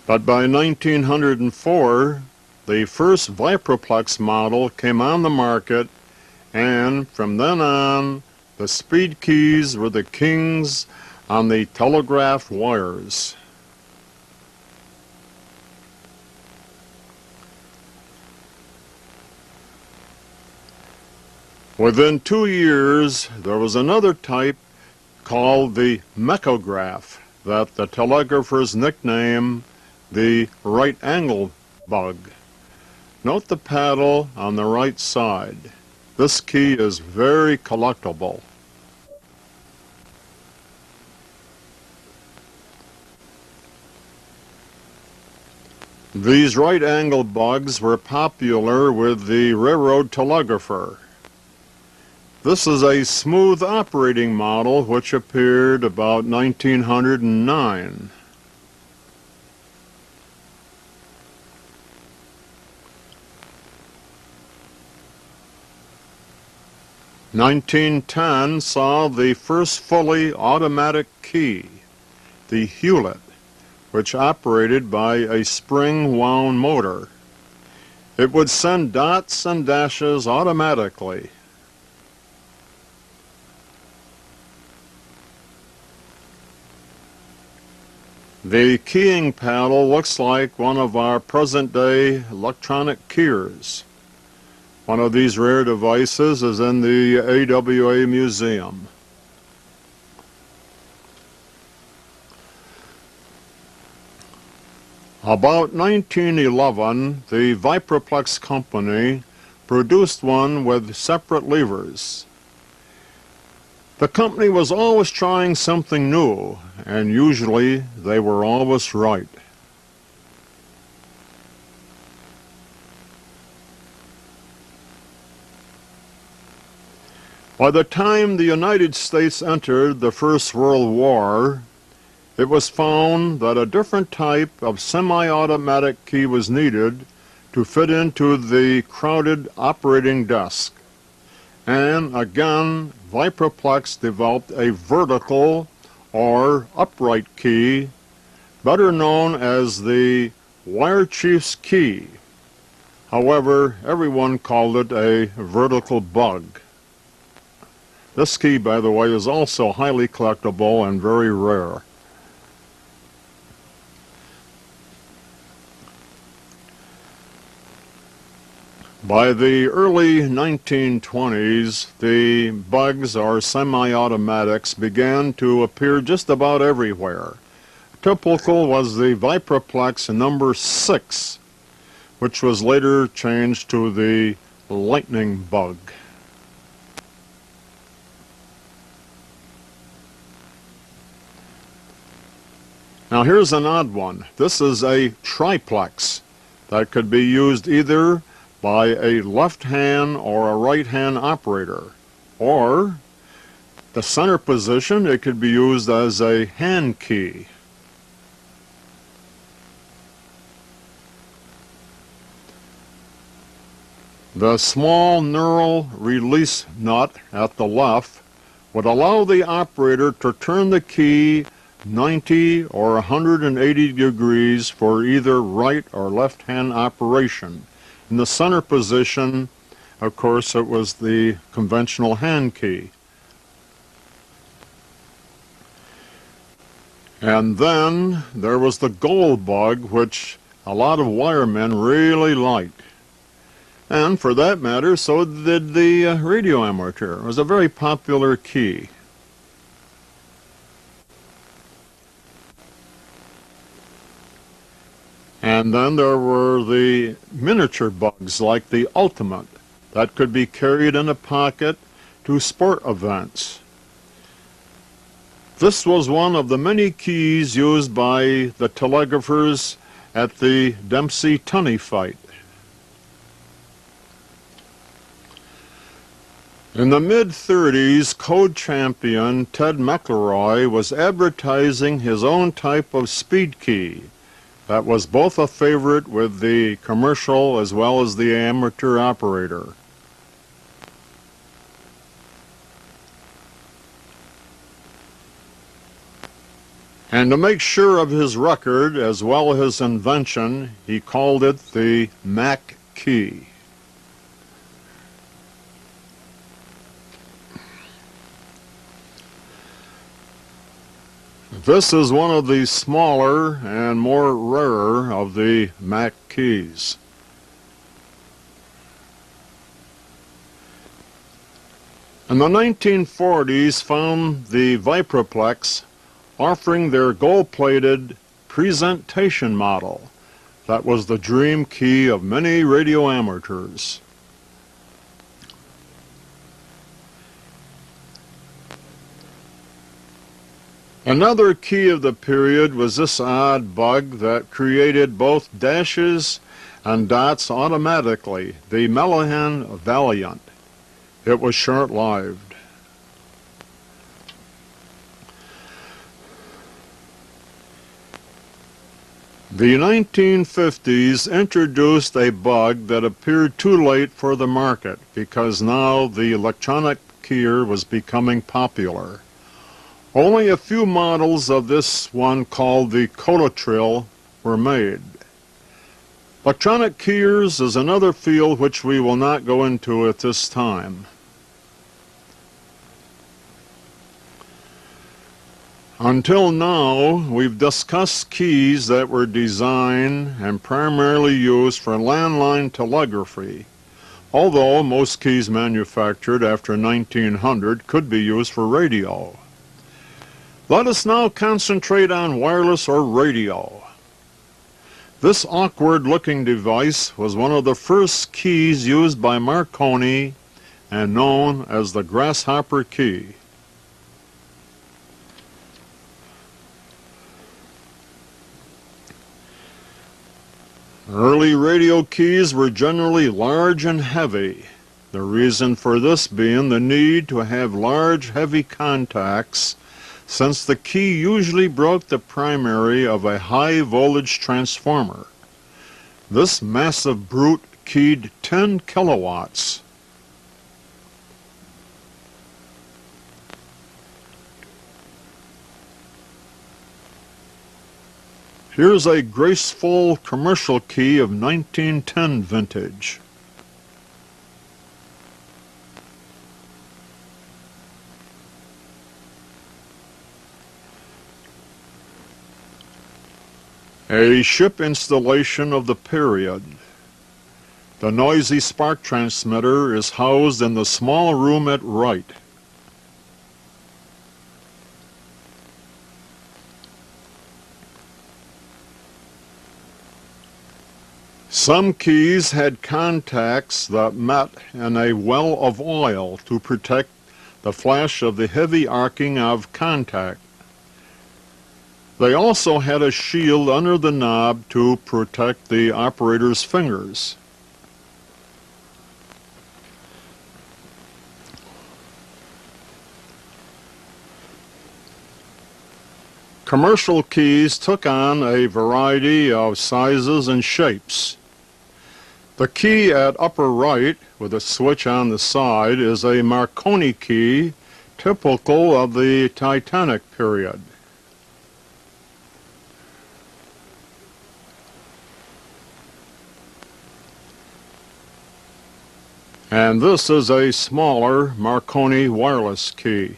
But by 1904, the first Viproplex model came on the market, and from then on, the speed keys were the kings on the telegraph wires. Within 2 years, there was another type called the mechograph that the telegraphers nicknamed the right-angle bug. Note the paddle on the right side. This key is very collectible. These right-angle bugs were popular with the railroad telegrapher. This is a smooth operating model which appeared about 1909. (1910) saw the first fully automatic key, the Hewlett, which operated by a spring-wound motor. It would send dots and dashes automatically. The keying paddle looks like one of our present-day electronic keyers. One of these rare devices is in the AWA Museum. About 1911, the Viproplex company produced one with separate levers. The company was always trying something new, and usually they were always right. By the time the United States entered the First World War, it was found that a different type of semi-automatic key was needed to fit into the crowded operating desk. And again, Viproplex developed a vertical or upright key, better known as the wire chief's key. However, everyone called it a vertical bug. This key, by the way, is also highly collectible and very rare. By the early 1920s, the bugs or semi-automatics began to appear just about everywhere. Typical was the Viproplex number 6, which was later changed to the lightning bug. Now here's an odd one. This is a triplex that could be used either by a left-hand or a right-hand operator, or the center position, it could be used as a hand key. The small knurl release nut at the left would allow the operator to turn the key 90 or 180 degrees for either right or left-hand operation. In the center position, of course, it was the conventional hand key. And then there was the gold bug, which a lot of wiremen really liked. And for that matter, so did the radio amateur. It was a very popular key. And then there were the miniature bugs like the Ultimate that could be carried in a pocket to sport events. This was one of the many keys used by the telegraphers at the Dempsey-Tunney fight. In the mid-30s, code champion Ted McElroy was advertising his own type of speed key that was both a favorite with the commercial as well as the amateur operator. And to make sure of his record as well as his invention, he called it the Mac key. This is one of the smaller and more rarer of the Mac keys. In the 1940s found the Vipraplex offering their gold-plated presentation model. That was the dream key of many radio amateurs. Another key of the period was this odd bug that created both dashes and dots automatically, the Mellahan Valiant. It was short-lived. The 1950s introduced a bug that appeared too late for the market because now the electronic keyer was becoming popular. Only a few models of this one called the Codatrill were made. Electronic keyers is another field which we will not go into at this time. Until now, we've discussed keys that were designed and primarily used for landline telegraphy, although most keys manufactured after 1900 could be used for radio. Let us now concentrate on wireless or radio. This awkward-looking device was one of the first keys used by Marconi and known as the grasshopper key. Early radio keys were generally large and heavy, the reason for this being the need to have large, heavy contacts, since the key usually broke the primary of a high-voltage transformer. This massive brute keyed 10 kilowatts. Here's a graceful commercial key of 1910 vintage. A ship installation of the period. The noisy spark transmitter is housed in the small room at right. Some keys had contacts that met in a well of oil to protect the flash of the heavy arcing of contact. They also had a shield under the knob to protect the operator's fingers. Commercial keys took on a variety of sizes and shapes. The key at upper right, with a switch on the side, is a Marconi key, typical of the Titanic period. And this is a smaller Marconi wireless key.